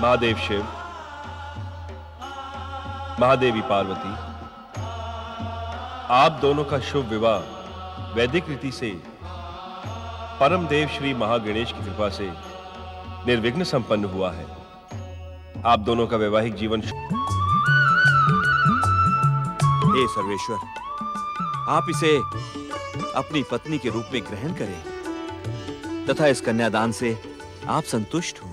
महादेव शिव, महादेवी पार्वती, आप दोनों का शुभ विवाह वैदिक रीति से परम देव श्री महागणेश की कृपा से निर्विघ्न संपन्न हुआ है। आप दोनों का वैवाहिक जीवन। हे सर्वेश्वर, आप इसे अपनी पत्नी के रूप में ग्रहण करें तथा इस कन्यादान से आप संतुष्ट हो।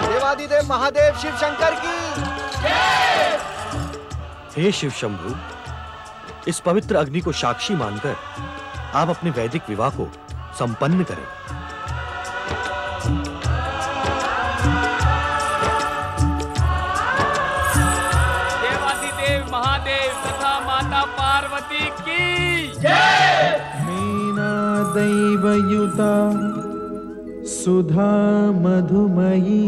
देवादिदेव महादेव शिव शंकर की। हे शिव शंभु, इस पवित्र अग्नि को साक्षी मानकर आप अपने वैदिक विवाह को संपन्न करें। देवादिदेव महादेव तथा माता पार्वती की जय। मीना दैवयुता सुधा मधुमयी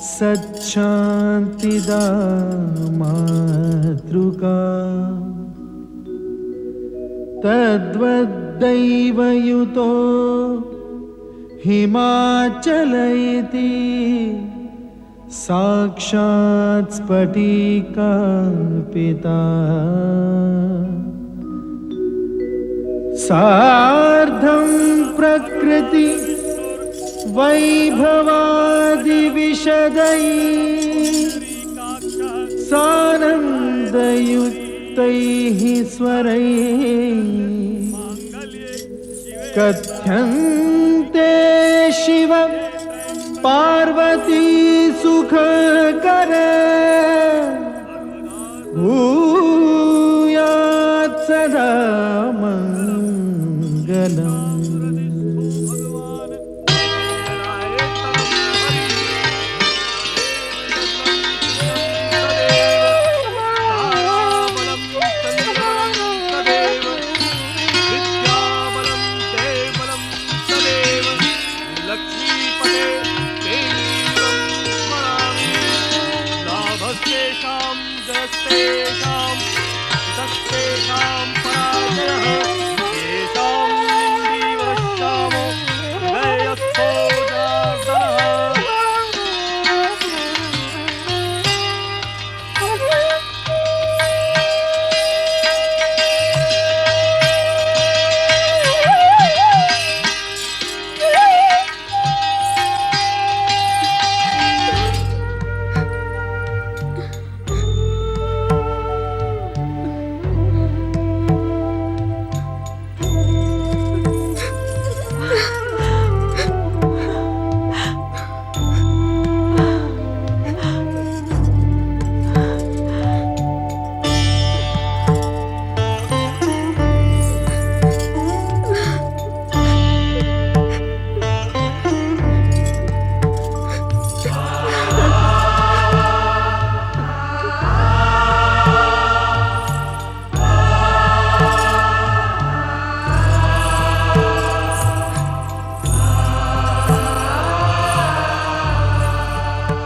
सच्चान्तिदा मातृका तद्वद्दैवयुतो हिमाचल इति साक्षात् स्फटिका पिता सार्धं प्रकृति वैभवादिविशदै सानन्दयुक्तैः स्वरैः कथ्यन्ते शिव पार्वती सुखकर भूयात् सदा मंगलम्।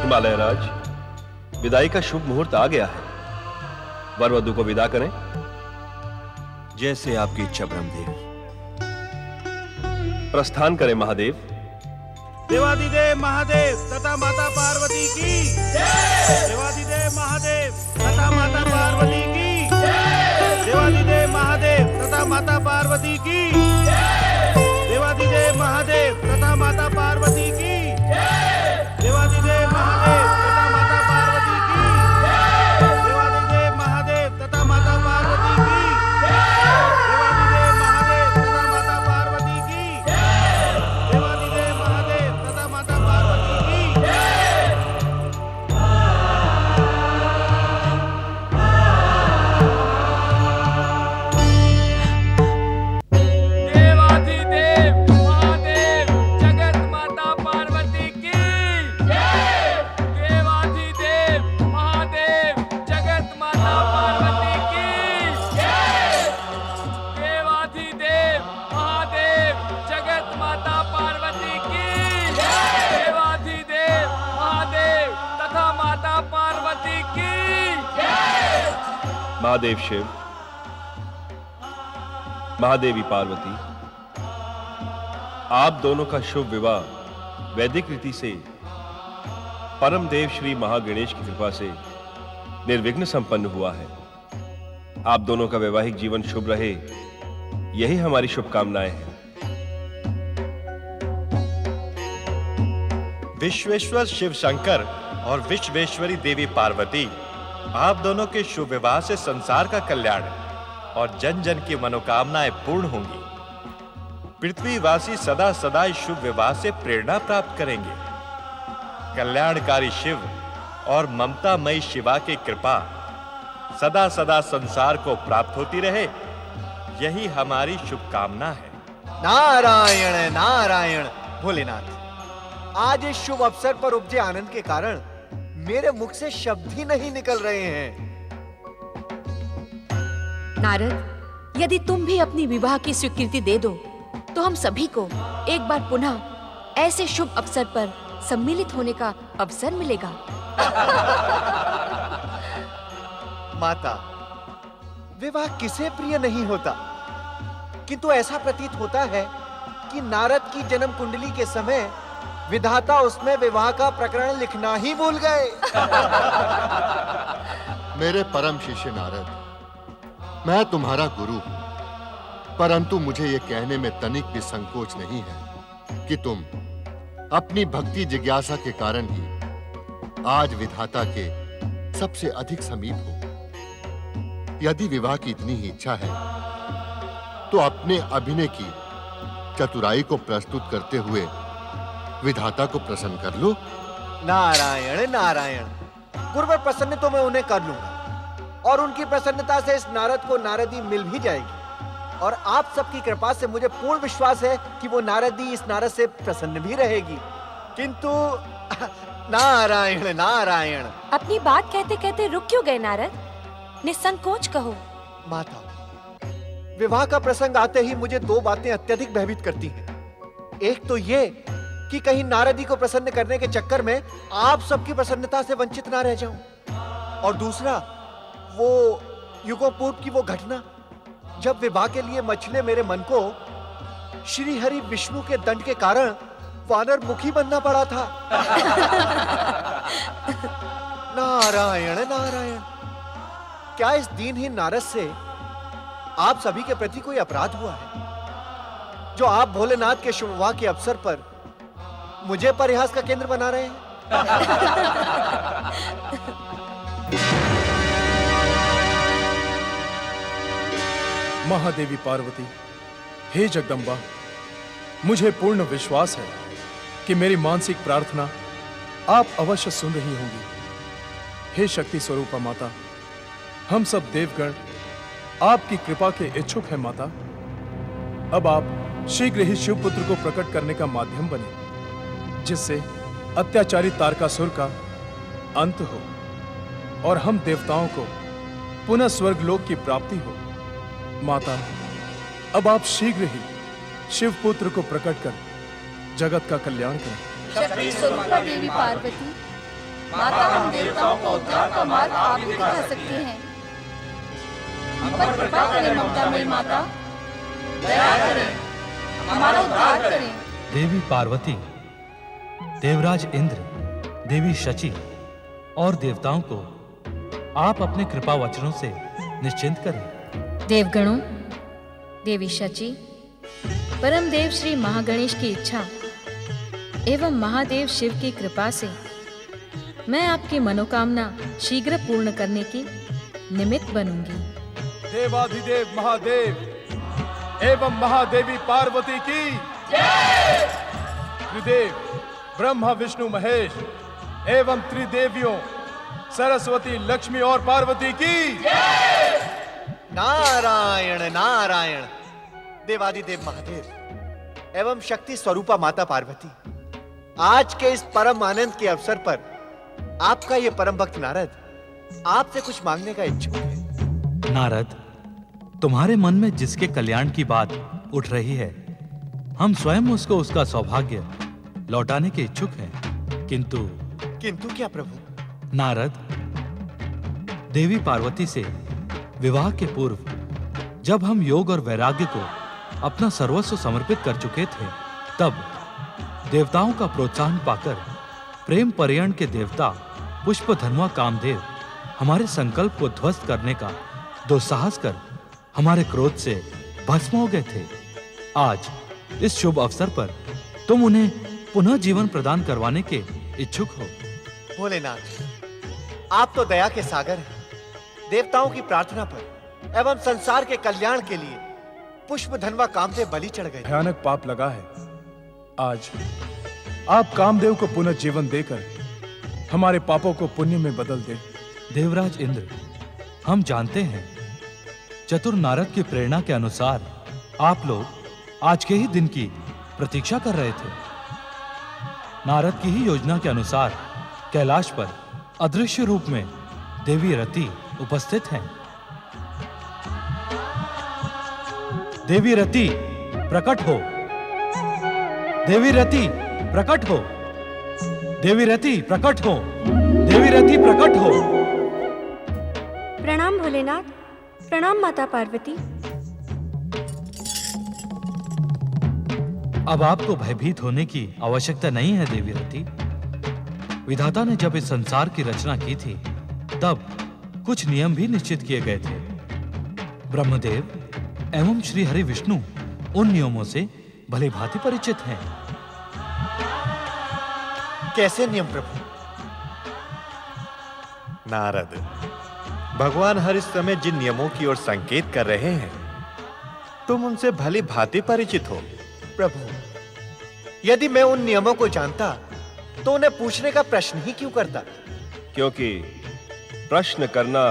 हिमालय राज, विदाई का शुभ मुहूर्त आ गया है। वर वधू को विदा करें। जैसे आपकी इच्छा ब्रह्मदेव। प्रस्थान करें महादेव। देवादिदेव महादेव तथा माता पार्वती की जय। देवादिदेव महादेव तथा माता पार्वती की जय। देवादिदेव महादेव तथा माता पार्वती की जय। देवादिदेव महादेव तथा माता पार्वती की जय। देवादिदेव महादेव तथा माता पार्वती की जय। देवादिदेव महादेव तथा माता पार्वती की जय। देवादिदेव महादेव तथा माता पार्वती की जय। देवादिदेव महादेव तथा माता पार्वती की जय। देवादिदेव महादेव जगत माता पार्वती की जय। देवादिदेव महादेव जगत माता पार्वती की जय। देवादिदेव महादेव जगत माता पार्वती की जय। देवादिदेव महादेव तथा माता पार्वती की जय। महादेव शिव, महादेवी पार्वती, आप दोनों का शुभ विवाह वैदिक रीति से परम देव श्री महागणेश की कृपा से निर्विघ्न संपन्न हुआ है। आप दोनों का वैवाहिक जीवन शुभ रहे, यही हमारी शुभकामनाएं हैं। विश्वेश्वर शिव शंकर और विश्वेश्वरी देवी पार्वती, आप दोनों के शुभ विवाह से संसार का कल्याण और जन जन की मनोकामनाएं पूर्ण होंगी। पृथ्वीवासी सदा सदा इस शुभ विवाह से प्रेरणा प्राप्त करेंगे। कल्याणकारी शिव और ममतामयी शिवा की कृपा सदा सदा संसार को प्राप्त होती रहे, यही हमारी शुभकामना है। नारायण नारायण भोलेनाथ, आज इस शुभ अवसर पर उपजे आनंद के कारण मेरे मुख से शब्द ही नहीं निकल रहे हैं। नारद, यदि तुम भी अपनी विवाह की स्वीकृति दे दो तो हम सभी को एक बार पुनः ऐसे शुभ अवसर पर सम्मिलित होने का अवसर मिलेगा। माता, विवाह किसे प्रिय नहीं होता, किंतु ऐसा प्रतीत होता है कि नारद की जन्म कुंडली के समय विधाता उसमें विवाह का प्रकरण लिखना ही भूल गए। मेरे परम शिष्य नारद, मैं तुम्हारा गुरु हूं, परंतु मुझे यह कहने में तनिक भी संकोच नहीं है कि तुम अपनी भक्ति जिज्ञासा के कारण ही आज विधाता के सबसे अधिक समीप हो। यदि विवाह की इतनी ही इच्छा है तो अपने अभिनय की चतुराई को प्रस्तुत करते हुए विधाता को प्रसन्न कर लो। नारायण नारायण, गुरुवर प्रसन्न तो मैं उन्हें कर लूंगा और उनकी प्रसन्नता से इस नारद को नारदी मिल भी जाएगी। और आप सबकी कृपा से मुझे पूर्ण विश्वास है कि वो नारदी इस नारद से प्रसन्न भी रहेगी। किंतु नारायण नारायण। अपनी बात कहते कहते रुक क्यों गए नारद? निसंकोच कहो। माता, विवाह का प्रसंग आते ही मुझे दो बातें अत्यधिक भयभीत करती हैं। एक तो ये कि कहीं नारदी को प्रसन्न करने के चक्कर में आप सबकी प्रसन्नता से वंचित ना रह जाऊं, और दूसरा वो युगों पूर्व की वो घटना जब विवाह के लिए मछले मेरे मन को श्री हरि विष्णु के दंड के कारण वानर मुखी बनना पड़ा था। नारायण नारायण, क्या इस दीनहीन नारद से आप सभी के प्रति कोई अपराध हुआ है जो आप भोलेनाथ के शुभ विवाह के अवसर पर मुझे परिहास का केंद्र बना रहे हैं? महादेवी पार्वती, हे जगदम्बा, मुझे पूर्ण विश्वास है कि मेरी मानसिक प्रार्थना आप अवश्य सुन रही होंगी। हे शक्ति स्वरूपा माता, हम सब देवगण आपकी कृपा के इच्छुक हैं माता। अब आप शीघ्र ही शिवपुत्र को प्रकट करने का माध्यम बने, जिससे अत्याचारी तारकासुर का अंत हो और हम देवताओं को पुनः स्वर्गलोक की प्राप्ति हो। माता, अब आप शीघ्र ही शिवपुत्र को प्रकट कर जगत का कल्याण करें। शक्ति स्वरूपा देवी पार्वती, माता, हम देवताओं को उद्धार का मार्ग आप ही दिखा सकती हैं। हम पर कृपा करें ममतामयी माता, दया करें, हमारा उद्धार करें। देवी पार्वती, देवराज इंद्र, देवी शची और देवताओं को आप अपने कृपा वचनों से निश्चिंत करें। देवगणों, देवी शची, परम देव श्री महागणेश की इच्छा एवं महादेव शिव की कृपा से मैं आपकी मनोकामना शीघ्र पूर्ण करने की निमित्त बनूंगी। देवाधिदेव महादेव एवं महादेवी पार्वती की जय। त्रिदेव ब्रह्मा विष्णु महेश एवं त्रिदेवियों सरस्वती लक्ष्मी और पार्वती की जय। नारायण नारायण, देवादिदेव महादेव एवं शक्ति स्वरूपा माता पार्वती, आज के इस परम आनंद के अवसर पर आपका ये परम भक्त नारद आपसे कुछ मांगने का इच्छुक है। नारद, तुम्हारे मन में जिसके कल्याण की बात उठ रही है, हम स्वयं उसको उसका सौभाग्य लौटाने के इच्छुक हैं। किंतु क्या प्रभु? नारद, देवी पार्वती से विवाह के पूर्व जब हम योग और वैराग्य को अपना सर्वस्व समर्पित कर चुके थे, तब देवताओं का प्रोत्साहन पाकर प्रेम पर्यण के देवता पुष्पधन्वा कामदेव हमारे संकल्प को ध्वस्त करने का दुस्साहस कर हमारे क्रोध से भस्म हो गए थे। आज इस शुभ अवसर पर तुम उन्हें पुनः जीवन प्रदान करवाने के इच्छुक हो। भोलेनाथ, आप तो दया के सागर हैं। देवताओं की प्रार्थना पर एवं संसार के कल्याण के लिए पुष्पधन्वा कामदेव बलि चढ़ गए। भयानक पाप लगा है। आज आप कामदेव को पुनः जीवन देकर हमारे पापों को पुण्य में बदल दे। देवराज इंद्र, हम जानते हैं चतुर नारद की प्रेरणा के अनुसार आप लोग आज के ही दिन की प्रतीक्षा कर रहे थे। नारद की ही योजना के अनुसार कैलाश पर अदृश्य रूप में देवी रति उपस्थित हैं। देवी रति प्रकट हो, देवी रति प्रकट हो, देवी रति प्रकट हो, देवी रति प्रकट हो। प्रणाम भोलेनाथ, प्रणाम माता पार्वती। अब आपको भयभीत होने की आवश्यकता नहीं है देवी रति। विधाता ने जब इस संसार की रचना की थी, तब कुछ नियम भी निश्चित किए गए थे। ब्रह्मदेव एवं श्री हरि विष्णु उन नियमों से भली भांति परिचित हैं। कैसे नियम प्रभु? नारद, भगवान हर इस समय जिन नियमों की ओर संकेत कर रहे हैं, तुम उनसे भली भांति परिचित हो। प्रभु, यदि मैं उन नियमों को जानता तो उन्हें पूछने का प्रश्न ही क्यों करता? क्योंकि प्रश्न करना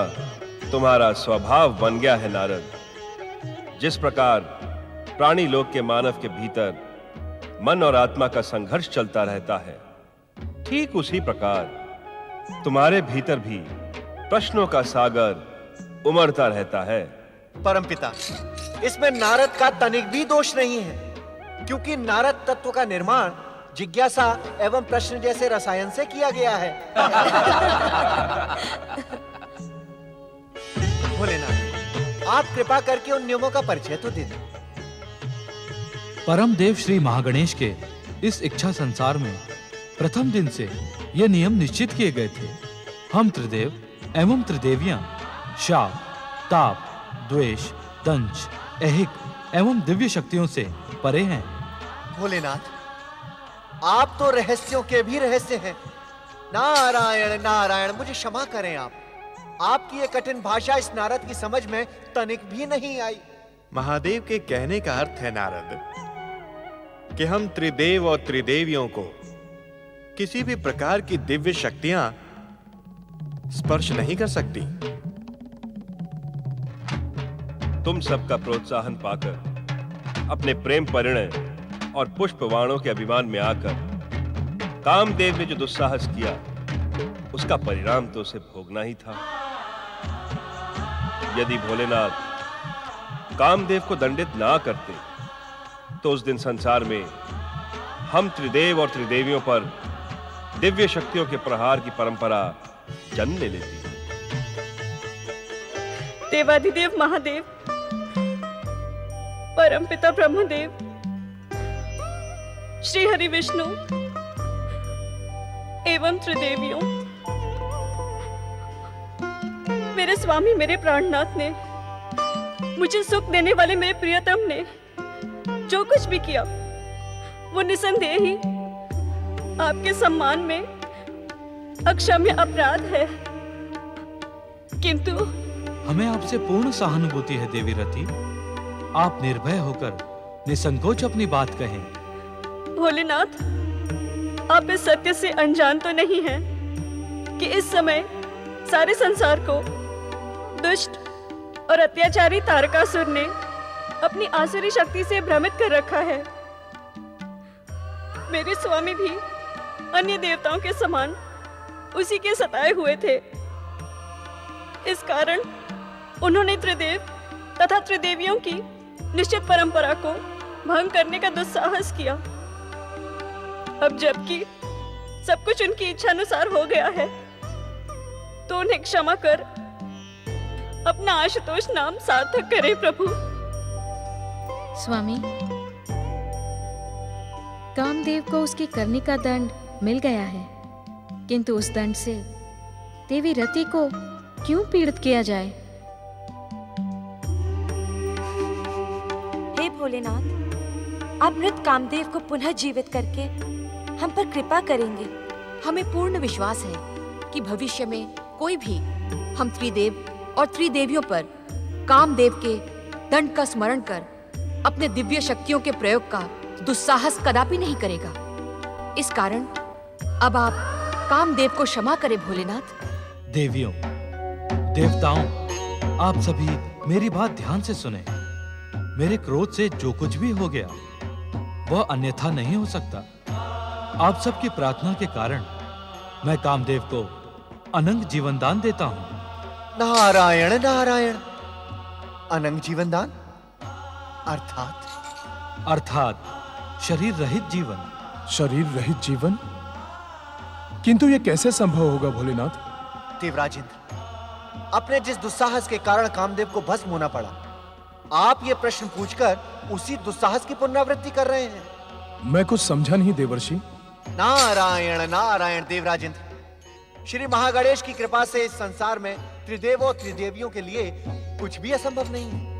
तुम्हारा स्वभाव बन गया है नारद। जिस प्रकार प्राणी लोक के मानव के भीतर मन और आत्मा का संघर्ष चलता रहता है, ठीक उसी प्रकार तुम्हारे भीतर भी प्रश्नों का सागर उमड़ता रहता है। परमपिता, इसमें नारद का तनिक भी दोष नहीं है, क्योंकि नारद तत्व का निर्माण जिज्ञासा एवं प्रश्न जैसे रसायन से किया गया है। भोलेनाथ, आप कृपा करके उन नियमों का परिचय तो दे दें। परम देव श्री महागणेश के इस इच्छा संसार में प्रथम दिन से ये नियम निश्चित किए गए थे। हम त्रिदेव एवं त्रिदेवियां शाप, ताप, द्वेष, दंश, ऐहिक एवं दिव्य शक्तियों से परे हैं। भोलेनाथ, आप तो रहस्यों के भी रहस्य हैं। नारायण नारायण, मुझे क्षमा करें आप। आपकी ये कठिन भाषा इस नारद की समझ में तनिक भी नहीं आई। महादेव के कहने का अर्थ है नारद कि हम त्रिदेव और त्रिदेवियों को किसी भी प्रकार की दिव्य शक्तियां स्पर्श नहीं कर सकती। तुम सबका प्रोत्साहन पाकर, अपने प्रेम परिणय और पुष्पवाणों के अभिमान में आकर कामदेव ने जो दुस्साहस किया, उसका परिणाम तो उसे भोगना ही था। यदि भोलेनाथ कामदेव को दंडित ना करते, तो उस दिन संसार में हम त्रिदेव और त्रिदेवियों पर दिव्य शक्तियों के प्रहार की परंपरा जन्म ले लेती। देवाधिदेव महादेव, परमपिता ब्रह्मदेव, श्री हरि विष्णु एवं त्रिदेवियों, मेरे स्वामी, मेरे प्राणनाथ ने, मुझे सुख देने वाले मेरे प्रियतम ने जो कुछ भी किया, वो निसंदेह ही आपके सम्मान में अक्षम्य अपराध है। किंतु हमें आपसे पूर्ण सहानुभूति है देवी रति। आप निर्भय होकर निसंकोच अपनी बात कहें। भोलेनाथ, आप इस सत्य से अनजान तो नहीं हैं कि इस समय सारे संसार को दुष्ट और अत्याचारी तारकासुर ने अपनी आसुरी शक्ति से भ्रमित कर रखा है। मेरे स्वामी भी अन्य देवताओं के समान उसी के सताए हुए थे। इस कारण उन्होंने त्रिदेव तथा त्रिदेवियों की निश्चित परंपरा को भंग करने का दुस्साहस किया। अब जबकि सब कुछ उनकी इच्छा अनुसार हो गया है, तो उन्हें क्षमा कर अपना आशुतोष नाम सार्थक करे प्रभु। स्वामी, कामदेव को उसकी करनी का दंड मिल गया है, किंतु उस दंड से देवी रति को क्यों पीड़ित किया जाए? हे भोलेनाथ, आप मृत कामदेव को पुनः जीवित करके हम पर कृपा करेंगे। हमें पूर्ण विश्वास है कि भविष्य में कोई भी हम त्रिदेव और त्रिदेवियों पर कामदेव के दंड का स्मरण कर अपने दिव्य शक्तियों के प्रयोग का दुस्साहस कदापि नहीं करेगा। इस कारण अब आप कामदेव को क्षमा करें भोलेनाथ। देवियों, देवताओं, आप सभी मेरी बात ध्यान से सुने। मेरे क्रोध से जो कुछ भी हो गया वह अन्यथा नहीं हो सकता। आप सबकी प्रार्थना के कारण मैं कामदेव को अनंत जीवन दान देता हूं। नारायण नारायण। अनंत जीवन दान अर्थात शरीर रहित जीवन। शरीर रहित जीवन? किंतु यह कैसे संभव होगा भोलेनाथ? देवराजेंद्र, अपने जिस दुस्साहस के कारण कामदेव को भस्म होना पड़ा, आप ये प्रश्न पूछकर उसी दुस्साहस की पुनरावृत्ति कर रहे हैं। मैं कुछ समझा नहीं देवर्षि। नारायण नारायण। देवराजेंद्र, श्री महागणेश की कृपा से इस संसार में त्रिदेवों त्रिदेवियों के लिए कुछ भी असंभव नहीं है।